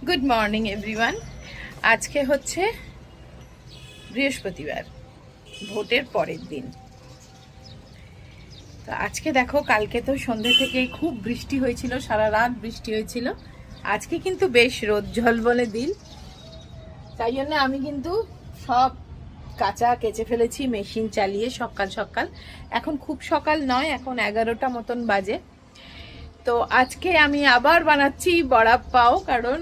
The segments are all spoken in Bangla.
Good morning everyone. আজকে হচ্ছে বৃহস্পতিবার, ভোটের পরের দিন। তো আজকে দেখো, কালকে তো সন্ধ্যে থেকে খুব বৃষ্টি হয়েছিল, সারা রাত বৃষ্টি হয়েছিল। আজকে কিন্তু বেশ রোদ ঝলমলে দিন, তাই জন্য আমি কিন্তু সব কাঁচা কেচে ফেলেছি মেশিন চালিয়ে সকাল সকাল। এখন খুব সকাল নয়, এখন 11টা মতন বাজে। তো আজকে আমি আবার বানাচ্ছি বড়া পাও, কারণ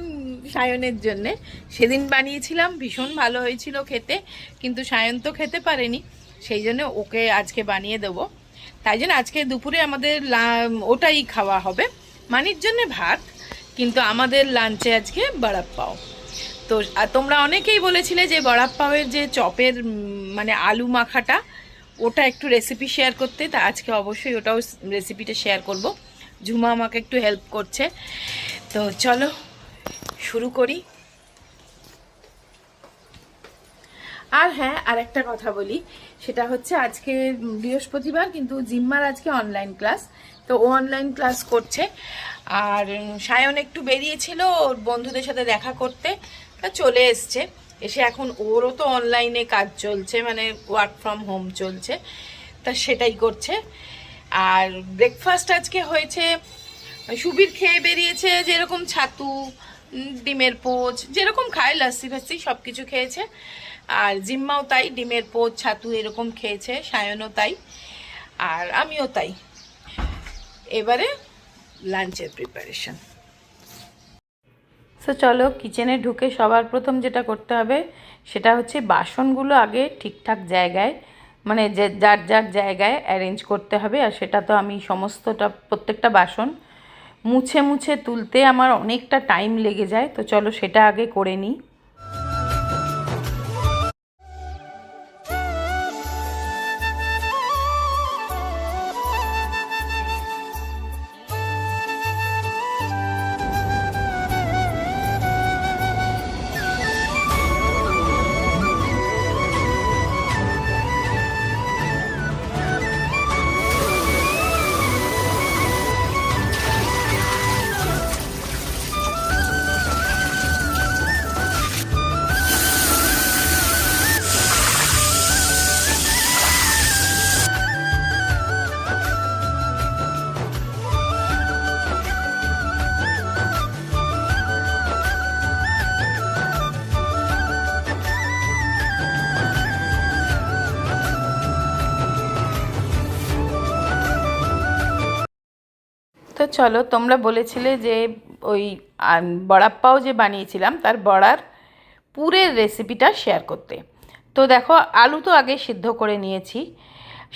সায়নের জন্যে। সেদিন বানিয়েছিলাম, ভীষণ ভালো হয়েছিল খেতে, কিন্তু সায়ন তো খেতে পারেনি, সেই জন্য ওকে আজকে বানিয়ে দেবো। তাই জন্য আজকে দুপুরে আমাদের ওটাই খাওয়া হবে, মানির জন্যে ভাত, কিন্তু আমাদের লাঞ্চে আজকে বড়া পাও। তো তোমরা অনেকেই বলেছিলে যে বড়া পাওয়ের যে চপের মানে আলু মাখাটা, ওটা একটু রেসিপি শেয়ার করতে। তা আজকে অবশ্যই ওটাও রেসিপিটা শেয়ার করব। ঝুমা আমাকে একটু হেল্প করছে। তো চলো শুরু করি। আর হ্যাঁ, আর একটা কথা বলি, সেটা হচ্ছে আজকে বৃহস্পতিবার, কিন্তু জিম্মার আজকে অনলাইন ক্লাস। তো ও অনলাইন ক্লাস করছে। আর সায়ন একটু বেরিয়েছিল ওর বন্ধুদের সাথে দেখা করতে, তা চলে এসছে। এসে এখন ওরও তো অনলাইনে কাজ চলছে, মানে ওয়ার্ক ফ্রম হোম চলছে, তা সেটাই করছে। আর ব্রেকফাস্ট আজকে হয়েছে, সুবীর খেয়ে বেরিয়েছে যেরকম ছাতু, ডিমের পোচ যেরকম খায়, লাস্সি ফাস্সি সব কিছু খেয়েছে। আর জিম্মাও তাই, ডিমের পোচ ছাতু এরকম খেয়েছে, সায়নও তাই, আর আমিও তাই। এবারে লাঞ্চের প্রিপারেশন। তো চলো কিচেনে ঢুকে সবার প্রথম যেটা করতে হবে সেটা হচ্ছে বাসনগুলো আগে ঠিকঠাক জায়গায়, মানে যে যার যার জায়গায় অ্যারেঞ্জ করতে হবে। আর সেটা তো আমি সমস্তটা প্রত্যেকটা বাসন মুছে মুছে তুলতে আমার অনেকটা টাইম লেগে যায়। তো চলো সেটা আগে করে নিই। তো চলো, তোমরা বলেছিলে যে ওই বড়া পাও যে বানিয়েছিলাম তার বড়ার পুরের রেসিপিটা শেয়ার করতে। তো দেখো, আলু তো আগে সিদ্ধ করে নিয়েছি,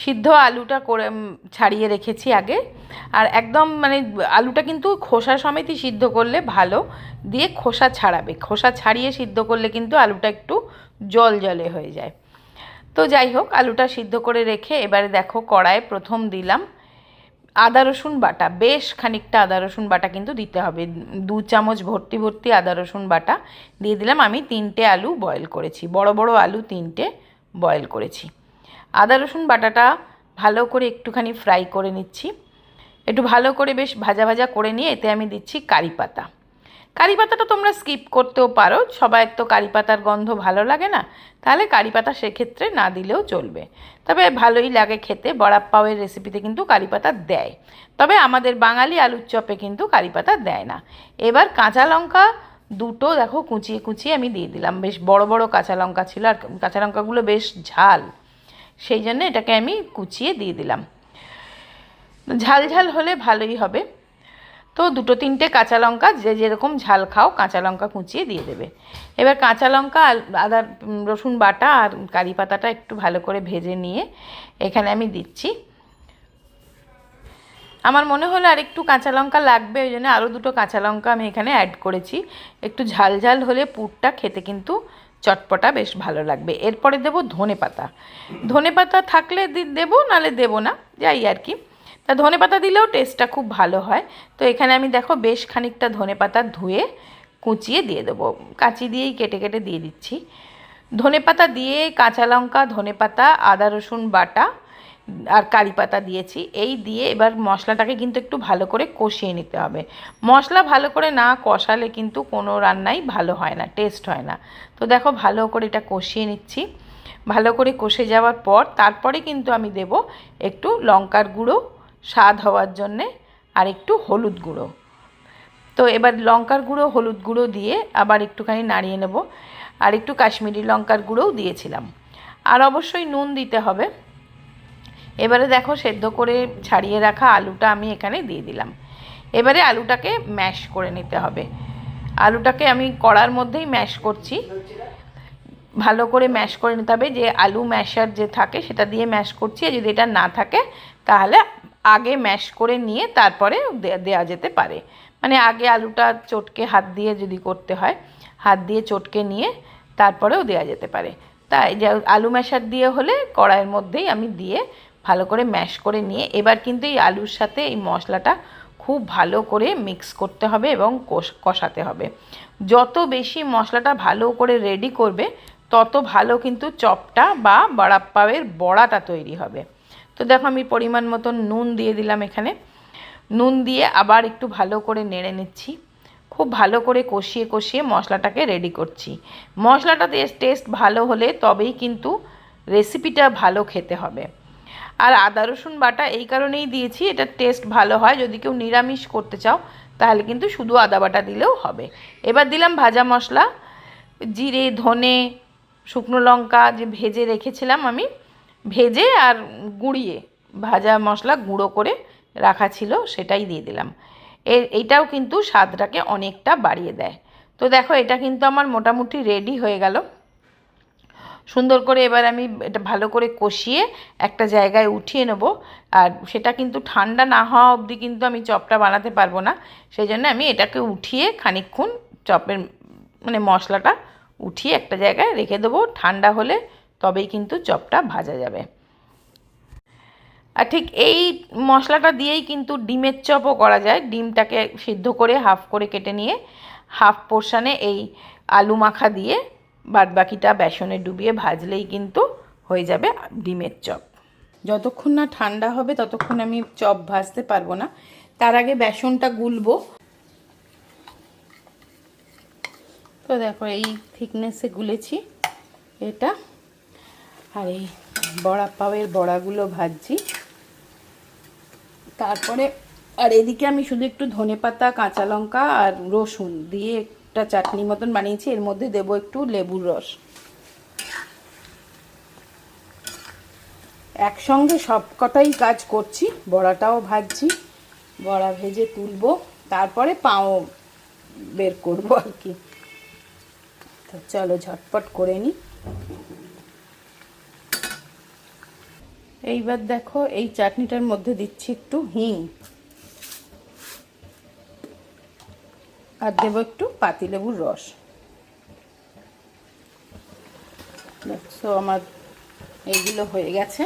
সিদ্ধ আলুটা করে ছাড়িয়ে রেখেছি আগে। আর একদম মানে আলুটা কিন্তু খোসা সমেতই সিদ্ধ করলে ভালো, দিয়ে খোসা ছাড়াবে, খোসা ছাড়িয়ে সিদ্ধ করলে কিন্তু আলুটা একটু জল জলে হয়ে যায়। তো যাই হোক, আলুটা সিদ্ধ করে রেখে এবারে দেখো কড়াইয়ে প্রথম দিলাম আদা রসুন বাটা, বেশ খানিকটা আদা রসুন বাটা কিন্তু দিতে হবে, 2 চামচ ভর্তি ভর্তি আদা রসুন বাটা দিয়ে দিলাম। আমি 3টে আলু বয়েল করেছি, বড় বড় আলু 3টে বয়েল করেছি। আদা রসুন বাটাটা ভালো করে একটুখানি ফ্রাই করে নিচ্ছি, একটু ভালো করে বেশ ভাজা ভাজা করে নিয়ে এতে আমি দিচ্ছি কারি পাতা। কারি পাতাটা তোমরা স্কিপ করতেও পারো, সবাই তো কারি পাতার গন্ধ ভালো লাগে না, তাহলে কারি পাতা সেক্ষেত্রে না দিলেও চলবে। তবে ভালোই লাগে খেতে, বড়া পাওয়ের রেসিপিতে কিন্তু কারি পাতা দেয়, তবে আমাদের বাঙালি আলুর চপে কিন্তু কারি পাতা দেয় না। এবার কাঁচা লঙ্কা দুটো দেখো কুচিয়ে কুচিয়ে আমি দিয়ে দিলাম, বেশ বড় বড় কাঁচা লঙ্কা ছিল, আর কাঁচা লঙ্কাগুলো বেশ ঝাল, সেই জন্য এটাকে আমি কুচিয়ে দিয়ে দিলাম। ঝাল ঝাল হলে ভালোই হবে। তো 2-3টে কাঁচা লঙ্কা, যে যেরকম ঝাল খাও কাঁচা লঙ্কা কুচিয়ে দিয়ে দেবে। এবার কাঁচা লঙ্কা, আদা রসুন বাটা আর কারি পাতাটা একটু ভালো করে ভেজে নিয়ে এখানে আমি দিচ্ছি। আমার মনে হলো আর একটু কাঁচা লঙ্কা লাগবে, ওই জন্য আরও 2টো কাঁচা লঙ্কা আমি এখানে অ্যাড করেছি। একটু ঝাল ঝাল হলে পুরটা খেতে কিন্তু চটপটা বেশ ভালো লাগবে। এরপরে দেবো ধনে পাতা, ধনে পাতা থাকলে দেবো, নাহলে দেবো না, যাই আর কি। তা ধনে পাতা দিলেও টেস্টটা খুব ভালো হয়। তো এখানে আমি দেখো বেশ খানিকটা ধনে পাতা ধুয়ে কুচিয়ে দিয়ে দেবো, কাঁচি দিয়েই কেটে কেটে দিয়ে দিচ্ছি। ধনে পাতা দিয়ে কাঁচা লঙ্কা, ধনে পাতা, আদা রসুন বাটা আর কারি পাতা দিয়েছি। এই দিয়ে এবার মশলাটাকে কিন্তু একটু ভালো করে কষিয়ে নিতে হবে। মশলা ভালো করে না কষালে কিন্তু কোনো রান্নাই ভালো হয় না, টেস্ট হয় না। তো দেখো ভালো করে এটা কষিয়ে নিচ্ছি। ভালো করে কষে যাওয়ার পর তারপরে কিন্তু আমি দেব একটু লঙ্কার গুঁড়ো স্বাদ হওয়ার জন্যে, আর একটু হলুদ গুঁড়ো। তো এবার লঙ্কার গুঁড়ো হলুদ গুঁড়ো দিয়ে আবার একটুখানি নাড়িয়ে নেব। আর একটু কাশ্মীরি লঙ্কার গুঁড়োও দিয়েছিলাম। আর অবশ্যই নুন দিতে হবে। এবারে দেখো সেদ্ধ করে ছাড়িয়ে রাখা আলুটা আমি এখানে দিয়ে দিলাম। এবারে আলুটাকে ম্যাশ করে নিতে হবে। আলুটাকে আমি কড়ার মধ্যেই ম্যাশ করছি। ভালো করে ম্যাশ করে নিতে হবে, যে আলু ম্যাশার যে থাকে সেটা দিয়ে ম্যাশ করছি। আর যদি এটা না থাকে তাহলে আগে ম্যাশ করে নিয়ে তারপরে দেওয়া যেতে পারে। মানে আগে আলুটা চটকে হাত দিয়ে যদি করতে হয়, হাত দিয়ে চটকে নিয়ে তারপরেও দেওয়া যেতে পারে। তাই যে আলু ম্যাশার দিয়ে হলে কড়াইয়ের মধ্যেই আমি দিয়ে ভালো করে ম্যাশ করে নিয়ে এবার কিন্তু এই আলুর সাথে এই মশলাটা খুব ভালো করে মিক্স করতে হবে এবং কষাতে হবে। যত বেশি মশলাটা ভালো করে রেডি করবে তত ভালো কিন্তু চপটা বা বড়াপাওয়ের বড়াটা তৈরি হবে। তো দেখো আমি পরিমাণ মতন নুন দিয়ে দিলাম এখানে। নুন দিয়ে আবার একটু ভালো করে নেড়ে নিচ্ছি। খুব ভালো করে কষিয়ে কষিয়ে মশলাটাকে রেডি করছি। মশলাটা টেস্ট ভালো হলে তবেই কিন্তু রেসিপিটা ভালো খেতে হবে। আর আদা রসুন বাটা এই কারণেই দিয়েছি, এটা টেস্ট ভালো হয়। যদি কেউ নিরামিষ করতে চাও তাহলে কিন্তু শুধু আদা বাটা দিলেও হবে। এবার দিলাম ভাজা মশলা, জিরে ধনে শুকনো লঙ্কা যে ভেজে রেখেছিলাম আমি, ভেজে আর গুঁড়িয়ে ভাজা মশলা গুঁড়ো করে রাখা ছিল সেটাই দিয়ে দিলাম। এইটাও কিন্তু স্বাদটাকে অনেকটা বাড়িয়ে দেয়। তো দেখো এটা কিন্তু আমার মোটামুটি রেডি হয়ে গেল সুন্দর করে। এবার আমি এটা ভালো করে কষিয়ে একটা জায়গায় উঠিয়ে নেব। আর সেটা কিন্তু ঠান্ডা না হওয়া অবধি কিন্তু আমি চপটা বানাতে পারবো না। সেই জন্য আমি এটাকে উঠিয়ে খানিকক্ষণ চপের মানে মশলাটা উঠিয়ে একটা জায়গায় রেখে দেবো। ঠান্ডা হলে তবেই কিন্তু চপটা ভাজা যাবে। আর ঠিক এই মশলাটা দিয়েই কিন্তু ডিমের চপও করা যায়। ডিমটাকে সিদ্ধ করে হাফ করে কেটে নিয়ে হাফ পোর্শনে এই আলু মাখা দিয়ে বাদবাকিটা বেসনে ডুবিয়ে ভাজলেই কিন্তু হয়ে যাবে ডিমের চপ। যতক্ষণ না ঠান্ডা হবে ততক্ষণ আমি চপ ভাজতে পারবো না। তার আগে বেসনটা গুলবো। তো দেখো এই থিকনেসে গুলেছি এটা। আর এই বড়া পাওয়ের বড়াগুলো ভাজছি। তারপরে আর এদিকে আমি শুধু একটু ধনেপাতা কাঁচা লঙ্কা আর রসুন দিয়ে একটা চাটনি মতন বানিয়েছি। এর মধ্যে দেবো একটু লেবুর রস। একসঙ্গে সব কটাই কাজ করছি। বড়াটাও ভাজছি, বড়া ভেজে তুলবো, তারপরে পাও বের করবো আর কি। তো চলো ঝটপট করে নিই। এইবার দেখো এই চাটনিটার মধ্যে দিচ্ছি একটু হিং, আর দেবো একটু পাতিলেবুর রস। দেখছো আমার এইগুলো হয়ে গেছে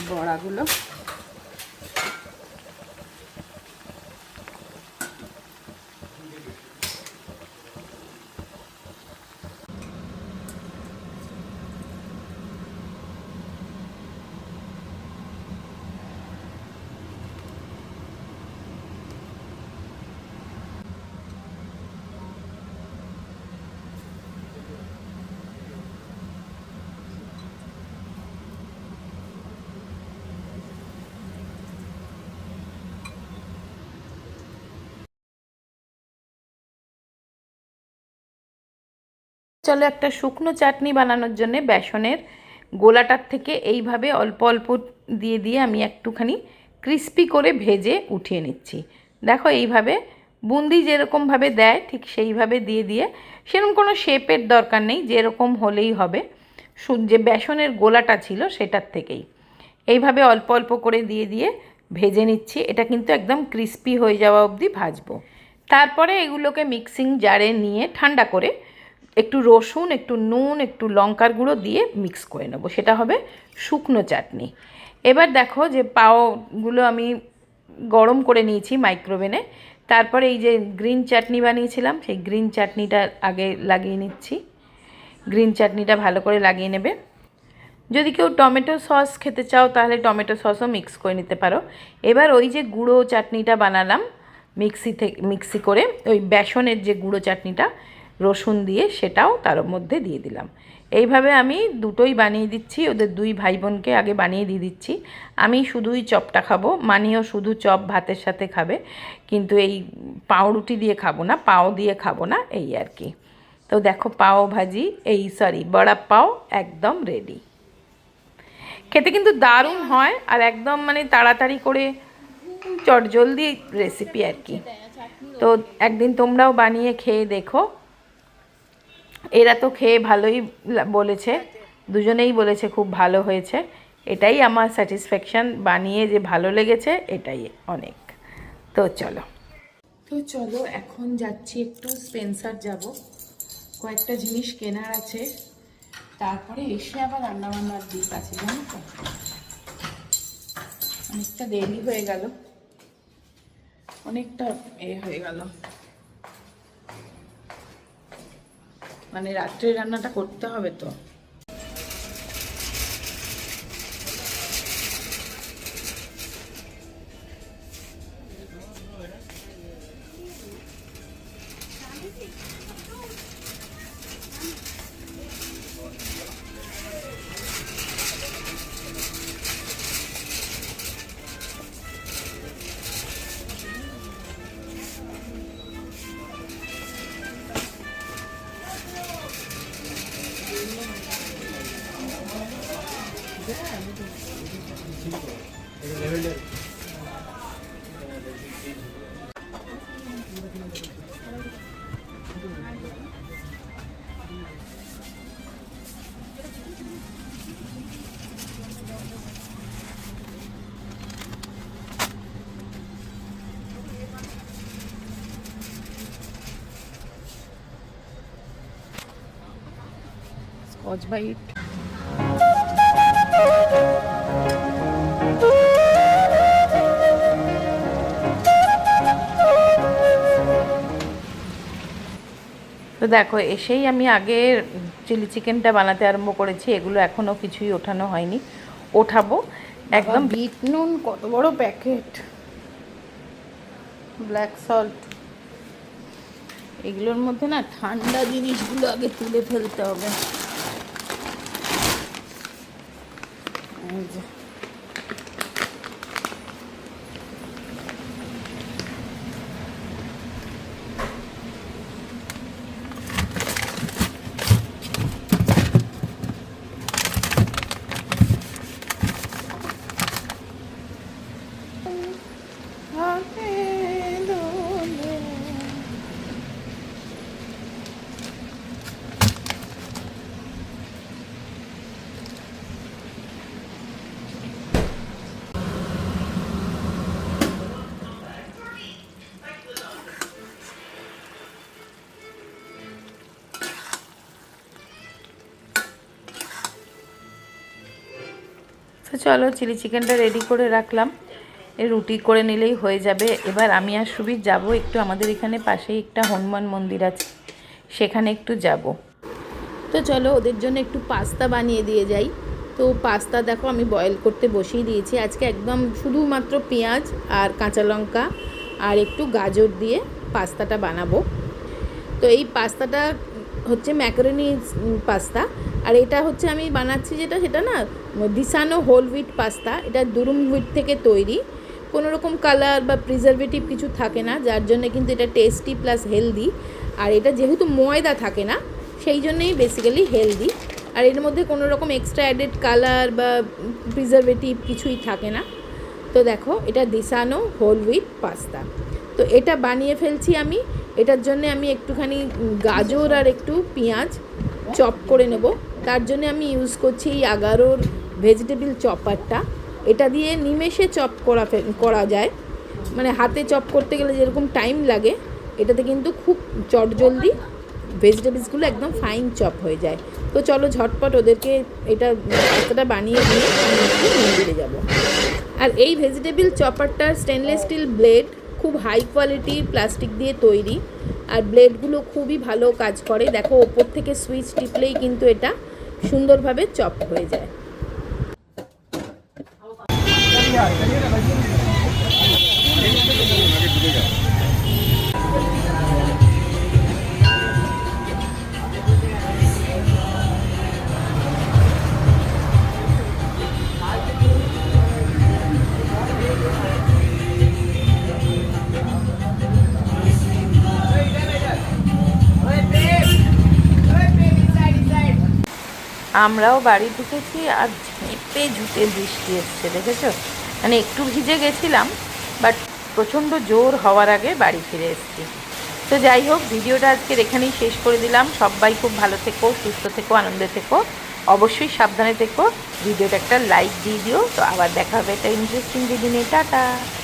বড়াগুলো। চলো একটা শুকনো চাটনি বানানোর জন্য বেসনের গোলাটার থেকে এইভাবে অল্প অল্প দিয়ে দিয়ে আমি একটুখানি ক্রিস্পি করে ভেজে উঠিয়ে নিচ্ছি। দেখো এইভাবে বুন্দি যেরকমভাবে দেয় ঠিক সেইভাবে দিয়ে দিয়ে, সেরকম কোনো শেপের দরকার নেই, যেরকম হলেই হবে। যে বেসনের গোলাটা ছিল সেটার থেকেই এইভাবে অল্প অল্প করে দিয়ে দিয়ে ভেজে নিচ্ছি। এটা কিন্তু একদম ক্রিস্পি হয়ে যাওয়া অবধি ভাজবো। তারপরে এগুলোকে মিক্সিং জারে নিয়ে ঠান্ডা করে একটু রসুন, একটু নুন, একটু লঙ্কার গুঁড়ো দিয়ে মিক্স করে নেব। সেটা হবে শুকনো চাটনি। এবার দেখো যে পাওগুলো আমি গরম করে নিয়েছি মাইক্রোওভেনে। তারপরে এই যে গ্রিন চাটনি বানিয়েছিলাম সেই গ্রিন চাটনিটা আগে লাগিয়ে নিচ্ছি। গ্রিন চাটনিটা ভালো করে লাগিয়ে নেবে। যদি কেউ টমেটো সস খেতে চাও তাহলে টমেটো সসও মিক্স করে নিতে পারো। এবার ওই যে গুঁড়ো চাটনিটা বানালাম মিক্সি করে, ওই বেসনের যে গুঁড়ো চাটনিটা রসুন দিয়ে, সেটাও তার মধ্যে দিয়ে দিলাম। এইভাবে আমি দুটোই বানিয়ে দিচ্ছি, ওদের দুই ভাই বোনকে আগে বানিয়ে দিয়ে দিচ্ছি। আমি শুধুই চপটা খাবো, মানিও শুধু চপ ভাতের সাথে খাবে, কিন্তু এই পাউরুটি দিয়ে খাবো না, পাও দিয়ে খাবো না, এই আর কি। তো দেখো পাও ভাজি, বড়া পাও একদম রেডি। খেতে কিন্তু দারুণ হয়, আর একদম মানে তাড়াতাড়ি করে চটজলদি রেসিপি আর কি। তো একদিন তোমরাও বানিয়ে খেয়ে দেখো। এরা তো খেয়ে ভালোই বলেছে, দুজনেই বলেছে খুব ভালো হয়েছে। এটাই আমার স্যাটিসফ্যাকশান, বানিয়ে যে ভালো লেগেছে এটাই অনেক। তো চলো এখন যাচ্ছি, একটু স্পেন্সার যাব, কয়েকটা জিনিস কেনার আছে, তারপরে এসে আবার রান্নাবান্নার দিক আছে, জানো তো। অনেকটা দেরি হয়ে গেল, অনেকটা হয়ে গেল, মানে রাত্রে রান্নাটা করতে হবে তো। স্কচ ব্রাইট, তো দেখো এসেই আমি আগে চিলি চিকেনটা বানাতে আরম্ভ করেছি। এগুলো এখনও কিছুই ওঠানো হয়নি, ওঠাবো একদম। বিট নুন কত বড় প্যাকেট, ব্ল্যাক সল্ট, এগুলোর মধ্যে না ঠান্ডা জিনিসগুলো আগে তুলে ফেলতে হবে। তো চলো চিলি চিকেনটা রেডি করে রাখলাম, রুটি করে নিলেই হয়ে যাবে। এবার আমি আর সুবীর যাব একটু, আমাদের এখানে পাশেই একটা হনুমান মন্দির আছে, সেখানে একটু যাব। তো চলো ওদের জন্য একটু পাস্তা বানিয়ে দিয়ে যাই। তো পাস্তা দেখো আমি বয়েল করতে বসিয়ে দিয়েছি। আজকে একদম শুধুমাত্র পেঁয়াজ আর কাঁচা লঙ্কা আর একটু গাজর দিয়ে পাস্তাটা বানাবো। তো এই পাস্তাটা হচ্ছে ম্যাকারনি পাস্তা, আর এটা হচ্ছে আমি বানাচ্ছি সেটা না দিসানো হোল হুইট পাস্তা। এটা দুরুম হুইট থেকে তৈরি, কোনো রকম কালার বা প্রিজারভেটিভ কিছু থাকে না, যার জন্য কিন্তু এটা টেস্টি প্লাস হেলদি। আর এটা যেহেতু ময়দা থাকে না, সেই জন্যই বেসিক্যালি হেলদি। আর এর মধ্যে কোনো রকম এক্সট্রা অ্যাডেড কালার বা প্রিজারভেটিভ কিছুই থাকে না। তো দেখো এটা দিসানো হোল হুইট পাস্তা। তো এটা বানিয়ে ফেলছি আমি। এটার জন্য আমি একটুখানি গাজর আর একটু পেঁয়াজ চপ করে নেব। তার জন্য আমি ইউজ করছি এই আগারোর ভেজিটেবল চপারটা। এটা দিয়ে নিমেষে চপ করা যায়, মানে হাতে চপ করতে গেলে যেরকম টাইম লাগে, এটাতে কিন্তু খুব চটজলদি ভেজিটেবলসগুলো একদম ফাইন চপ হয়ে যায়। তো চলো ঝটপট ওদেরকে পাস্তাটা বানিয়ে দিয়ে আমি একটু মন্দিরে যাব। আর এই ভেজিটেবল চপারটার স্টেনলেস স্টিল ব্লেড, খুব হাই কোয়ালিটির প্লাস্টিক দিয়ে তৈরি, আর ব্লেডগুলো খুবই ভালো কাজ করে। দেখো ওপর থেকে সুইচ টিপলেই কিন্তু এটা সুন্দরভাবে চপ হয়ে যায়। আমরাও বাড়ি ঢুকেছি আর ঝেঁপে ঝুঁটে বৃষ্টি এসছে, দেখেছো? মানে একটু ভিজে গেছিলাম, বাট প্রচণ্ড জোর হওয়ার আগে বাড়ি ফিরে এসেছি। তো যাই হোক, ভিডিওটা আজকের এখানেই শেষ করে দিলাম। সবাই খুব ভালো থেকো, সুস্থ থেকো, আনন্দে থেকো, অবশ্যই সাবধানে থেকো। ভিডিওটা একটা লাইক দিয়ে দিও। তো আবার দেখা হবে একটা ইন্টারেস্টিং ভিডিও নিয়ে। টাটা।